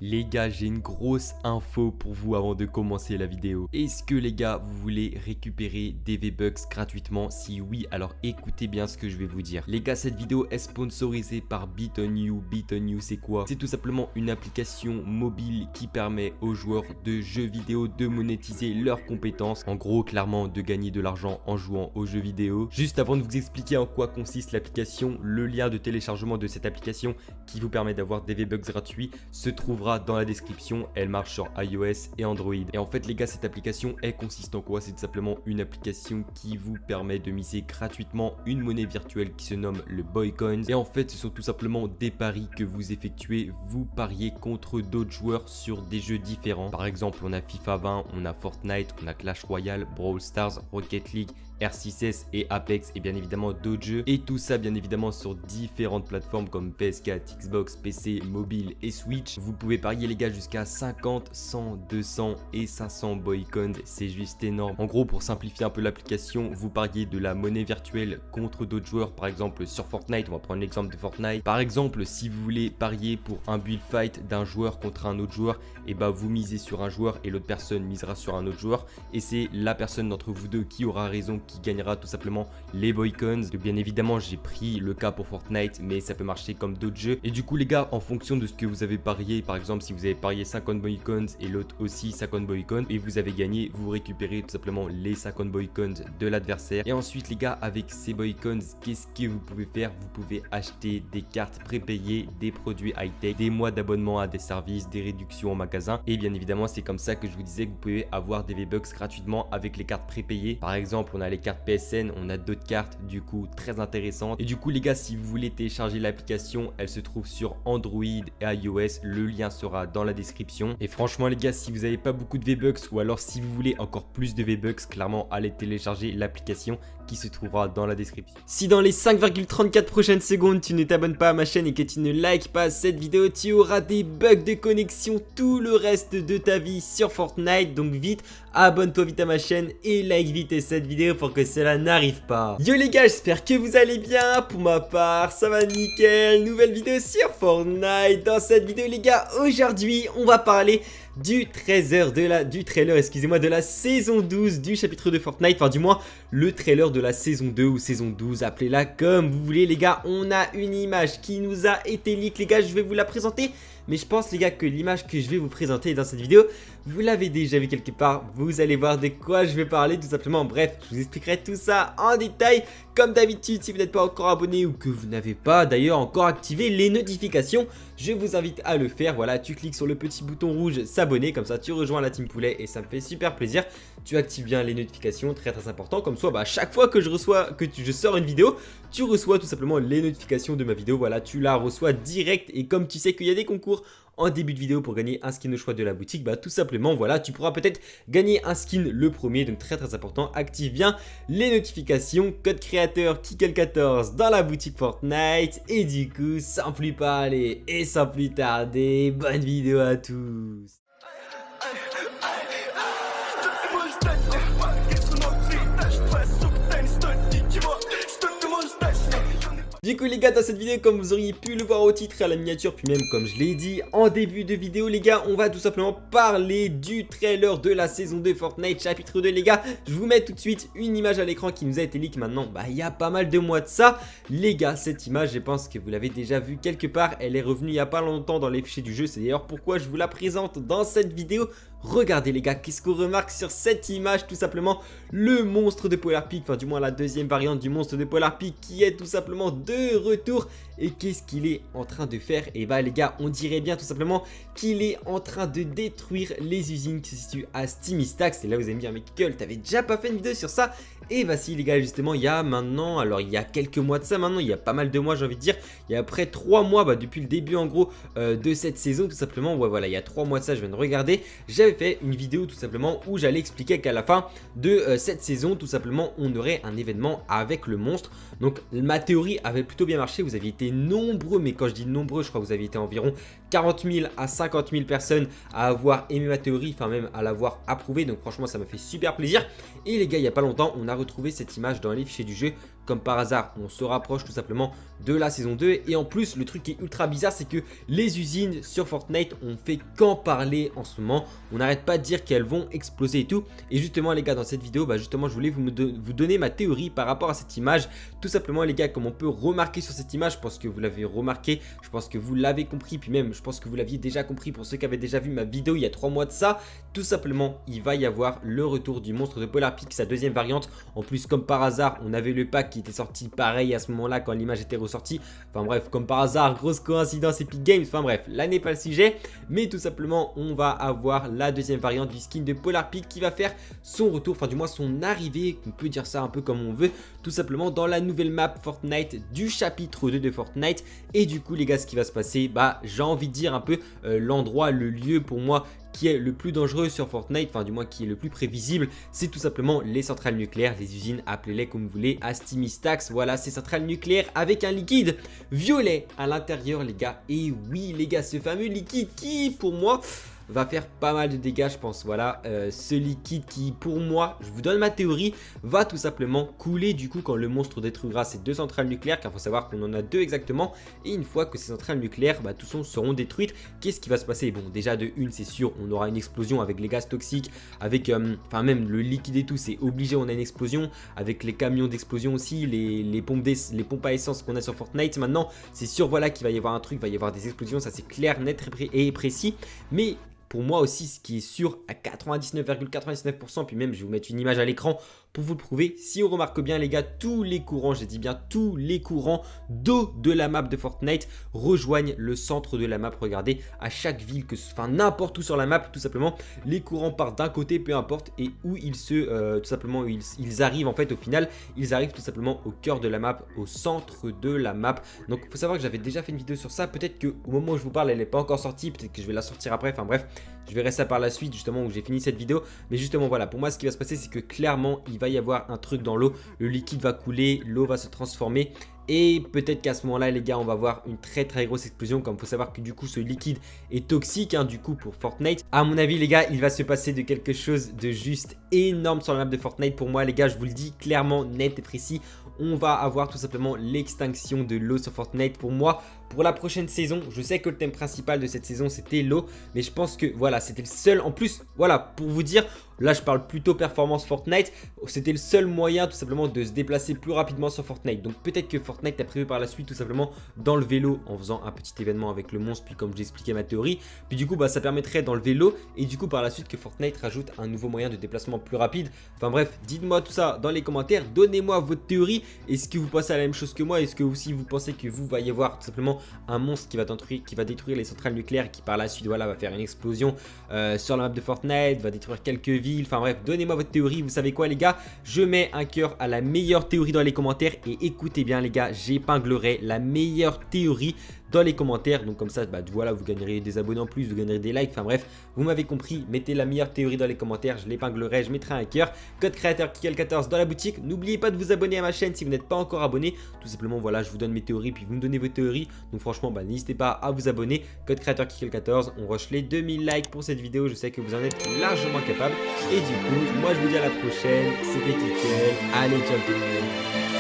Les gars, j'ai une grosse info pour vous avant de commencer la vidéo. Est-ce que les gars, vous voulez récupérer des V-Bucks gratuitement? Si oui, alors écoutez bien ce que je vais vous dire. Les gars, cette vidéo est sponsorisée par BitOnYou. BitOnYou, c'est quoi? C'est tout simplement une application mobile qui permet aux joueurs de jeux vidéo de monétiser leurs compétences. En gros, clairement, de gagner de l'argent en jouant aux jeux vidéo. Juste avant de vous expliquer en quoi consiste l'application, le lien de téléchargement de cette application qui vous permet d'avoir des V-Bucks gratuits se trouvera dans la description. Elle marche sur iOS et Android. Et en fait les gars, cette application elle consiste en quoi? C'est tout simplement une application qui vous permet de miser gratuitement une monnaie virtuelle qui se nomme le Boycoins. Et en fait ce sont tout simplement des paris que vous effectuez. Vous pariez contre d'autres joueurs sur des jeux différents. Par exemple on a FIFA 20, on a Fortnite, on a Clash Royale, Brawl Stars, Rocket League, R6S et Apex et bien évidemment d'autres jeux. Et tout ça bien évidemment sur différentes plateformes comme PS4, Xbox, PC, mobile et Switch. Vous pouvez parier les gars jusqu'à 50, 100, 200 et 500 Boycoins. C'est juste énorme. En gros, pour simplifier un peu l'application, vous pariez de la monnaie virtuelle contre d'autres joueurs. Par exemple sur Fortnite, on va prendre l'exemple de Fortnite. Par exemple, si vous voulez parier pour un build fight d'un joueur contre un autre joueur, et bah vous misez sur un joueur et l'autre personne misera sur un autre joueur. Et c'est la personne d'entre vous deux qui aura raison qui gagnera tout simplement les Boycoins. Bien évidemment j'ai pris le cas pour Fortnite, mais ça peut marcher comme d'autres jeux. Et du coup les gars, en fonction de ce que vous avez parié, par exemple si vous avez parié 50 Boycoins et l'autre aussi 50 Boycoins et vous avez gagné, vous récupérez tout simplement les 50 Boycoins de l'adversaire. Et ensuite les gars, avec ces Boycoins, qu'est-ce que vous pouvez faire? Vous pouvez acheter des cartes prépayées, des produits high-tech, des mois d'abonnement à des services, des réductions en magasin. Et bien évidemment c'est comme ça que je vous disais que vous pouvez avoir des V-Bucks gratuitement avec les cartes prépayées. Par exemple on a les cartes PSN, on a d'autres cartes du coup très intéressantes. Et du coup les gars, si vous voulez télécharger l'application, elle se trouve sur Android et iOS. Le lien sera dans la description. Et franchement les gars, si vous n'avez pas beaucoup de V-Bucks ou alors si vous voulez encore plus de V-Bucks, clairement allez télécharger l'application qui se trouvera dans la description. Si dans les 5,34 prochaines secondes tu ne t'abonnes pas à ma chaîne et que tu ne likes pas cette vidéo, tu auras des bugs de connexion tout le reste de ta vie sur Fortnite. Donc vite, abonne-toi vite à ma chaîne et like vite cette vidéo pour que cela n'arrive pas. Yo les gars, j'espère que vous allez bien. Pour ma part, ça va nickel. Nouvelle vidéo sur Fortnite. Dans cette vidéo les gars, aujourd'hui on va parler du trailer de la saison 12 du chapitre de Fortnite, enfin du moins le trailer de la saison 2 ou saison 12, appelez-la comme vous voulez les gars. On a une image qui nous a été leak les gars, je vais vous la présenter. Mais je pense les gars que l'image que je vais vous présenter dans cette vidéo, vous l'avez déjà vu quelque part. Vous allez voir de quoi je vais parler tout simplement. Bref, je vous expliquerai tout ça en détail. Comme d'habitude, si vous n'êtes pas encore abonné ou que vous n'avez pas d'ailleurs encore activé les notifications, je vous invite à le faire. Voilà, tu cliques sur le petit bouton rouge s'abonner, comme ça tu rejoins la team poulet et ça me fait super plaisir. Tu actives bien les notifications, très important, comme ça chaque fois que je sors une vidéo, tu reçois tout simplement les notifications de ma vidéo. Voilà, tu la reçois direct. Et comme tu sais qu'il y a des concours en début de vidéo pour gagner un skin au choix de la boutique, bah tout simplement voilà, tu pourras peut-être gagner un skin le premier. Donc très important, active bien les notifications, code créateur Kikkel14 dans la boutique Fortnite. Et du coup sans plus parler et sans plus tarder, bonne vidéo à tous. Du coup les gars, dans cette vidéo, comme vous auriez pu le voir au titre et à la miniature, puis même comme je l'ai dit en début de vidéo les gars, on va tout simplement parler du trailer de la saison 2 Fortnite chapitre 2 les gars. Je vous mets tout de suite une image à l'écran qui nous a été leak maintenant, il y a pas mal de mois de ça. Les gars, cette image je pense que vous l'avez déjà vue quelque part, elle est revenue il y a pas longtemps dans les fichiers du jeu. C'est d'ailleurs pourquoi je vous la présente dans cette vidéo. Regardez les gars, qu'est-ce qu'on remarque sur cette image? Tout simplement le monstre de Polar Peak, enfin du moins la deuxième variante du monstre de Polar Peak qui est tout simplement de retour. Et qu'est-ce qu'il est en train de faire? Et bah les gars, on dirait bien tout simplement qu'il est en train de détruire les usines qui se situent à Stimistax. Et là vous allez me dire, mais Kikkel, t'avais déjà pas fait une vidéo sur ça? Et bah si les gars, justement il y a maintenant, alors il y a quelques mois de ça maintenant, il y a pas mal de mois j'ai envie de dire, il y a après 3 mois depuis le début en gros de cette saison tout simplement. Ouais voilà, il y a 3 mois de ça, je viens de regarder, j'avais fait une vidéo tout simplement où j'allais expliquer qu'à la fin de cette saison tout simplement on aurait un événement avec le monstre. Donc ma théorie avait plutôt bien marché, vous aviez été nombreux, mais quand je dis nombreux je crois que vous aviez été environ 40 000 à 50 000 personnes à avoir aimé ma théorie, enfin même à l'avoir approuvé. Donc franchement ça m'a fait super plaisir. Et les gars, il n'y a pas longtemps on a retrouvé cette image dans les fichiers du jeu comme par hasard, on se rapproche tout simplement de la saison 2. Et en plus, le truc qui est ultra bizarre, c'est que les usines sur Fortnite ont fait qu'en parler en ce moment. On n'arrête pas de dire qu'elles vont exploser et tout. Et justement les gars, dans cette vidéo, justement je voulais vous donner ma théorie par rapport à cette image. Tout simplement les gars, comme on peut remarquer sur cette image, je pense que vous l'avez remarqué, je pense que vous l'avez compris, puis même je pense que vous l'aviez déjà compris pour ceux qui avaient déjà vu ma vidéo il y a 3 mois de ça. Tout simplement, il va y avoir le retour du monstre de Polar Peak, sa deuxième variante. En plus, comme par hasard, on avait le pack qui était sorti pareil à ce moment-là quand l'image était ressortie. Enfin bref, comme par hasard, grosse coïncidence Epic Games. Enfin bref, là n'est pas le sujet. Mais tout simplement, on va avoir la deuxième variante du skin de Polar Peak qui va faire son retour, enfin du moins son arrivée, on peut dire ça un peu comme on veut, tout simplement dans la nouvelle map Fortnite du chapitre 2 de Fortnite. Et du coup les gars, ce qui va se passer, j'ai envie de dire un peu l'endroit, le lieu pour moi qui est le plus dangereux sur Fortnite, enfin du moins qui est le plus prévisible, c'est tout simplement les centrales nucléaires, les usines, appelez-les comme vous voulez, Astimi Stacks. Voilà, ces centrales nucléaires avec un liquide violet à l'intérieur les gars. Et oui les gars, ce fameux liquide qui pour moi va faire pas mal de dégâts je pense. Voilà, ce liquide qui pour moi, je vous donne ma théorie, va tout simplement couler du coup quand le monstre détruira ces deux centrales nucléaires, car il faut savoir qu'on en a deux exactement. Et une fois que ces centrales nucléaires tous seront détruites, qu'est-ce qui va se passer? Bon déjà de une c'est sûr, on aura une explosion avec les gaz toxiques, avec enfin même le liquide et tout, c'est obligé, on a une explosion avec les camions d'explosion aussi, les pompes à essence qu'on a sur Fortnite maintenant, c'est sûr voilà qu'il va y avoir un truc, il va y avoir des explosions, ça c'est clair, net et précis. Mais pour moi aussi, ce qui est sûr à 99,99%, puis même je vais vous mettre une image à l'écran pour vous le prouver. Si on remarque bien les gars, tous les courants, j'ai dit bien tous les courants d'eau de la map de Fortnite rejoignent le centre de la map. Regardez, à chaque ville, enfin n'importe où sur la map, tout simplement, les courants partent d'un côté, peu importe, et où ils tout simplement, ils arrivent en fait au final, ils arrivent tout simplement au cœur de la map, au centre de la map. Donc il faut savoir que j'avais déjà fait une vidéo sur ça, peut-être qu'au moment où je vous parle, elle n'est pas encore sortie, peut-être que je vais la sortir après, enfin bref. Je verrai ça par la suite justement où j'ai fini cette vidéo. Mais justement voilà, pour moi ce qui va se passer c'est que clairement il va y avoir un truc dans l'eau. Le liquide va couler, l'eau va se transformer. Et peut-être qu'à ce moment-là les gars on va voir une très grosse explosion. Comme il faut savoir que du coup ce liquide est toxique du coup pour Fortnite. À mon avis les gars, il va se passer de quelque chose de juste énorme sur la map de Fortnite. Pour moi les gars, je vous le dis clairement, net et précis, on va avoir tout simplement l'extinction de l'eau sur Fortnite. Pour moi, pour la prochaine saison, je sais que le thème principal de cette saison c'était l'eau, mais je pense que voilà, c'était le seul, en plus, voilà, pour vous dire, là je parle plutôt performance Fortnite, c'était le seul moyen tout simplement de se déplacer plus rapidement sur Fortnite. Donc peut-être que Fortnite a prévu par la suite tout simplement dans le vélo en faisant un petit événement avec le monstre, puis comme j'ai expliqué ma théorie, puis du coup ça permettrait dans le vélo, et du coup par la suite que Fortnite rajoute un nouveau moyen de déplacement plus rapide. Enfin bref, dites-moi tout ça dans les commentaires, donnez-moi votre théorie. Est-ce que vous pensez à la même chose que moi? Est-ce que aussi vous pensez que vous va y avoir tout simplement un monstre qui va détruire les centrales nucléaires et qui par la suite voilà va faire une explosion sur la map de Fortnite, va détruire quelques villes? Enfin bref, donnez-moi votre théorie. Vous savez quoi les gars, je mets un cœur à la meilleure théorie dans les commentaires, et écoutez bien les gars, j'épinglerai la meilleure théorie dans les commentaires. Donc comme ça voilà, vous gagnerez des abonnés en plus, vous gagnerez des likes, enfin bref, vous m'avez compris. Mettez la meilleure théorie dans les commentaires, je l'épinglerai, je mettrai un cœur. Code créateur Kikal14 dans la boutique. N'oubliez pas de vous abonner à ma chaîne si vous n'êtes pas encore abonné. Tout simplement voilà, je vous donne mes théories puis vous me donnez vos théories. Donc franchement n'hésitez pas à vous abonner. Code créateur Kikal14, on rush les 2000 likes pour cette vidéo, je sais que vous en êtes largement capable. Et du coup moi je vous dis à la prochaine, c'était Kikal, allez ciao tout le monde.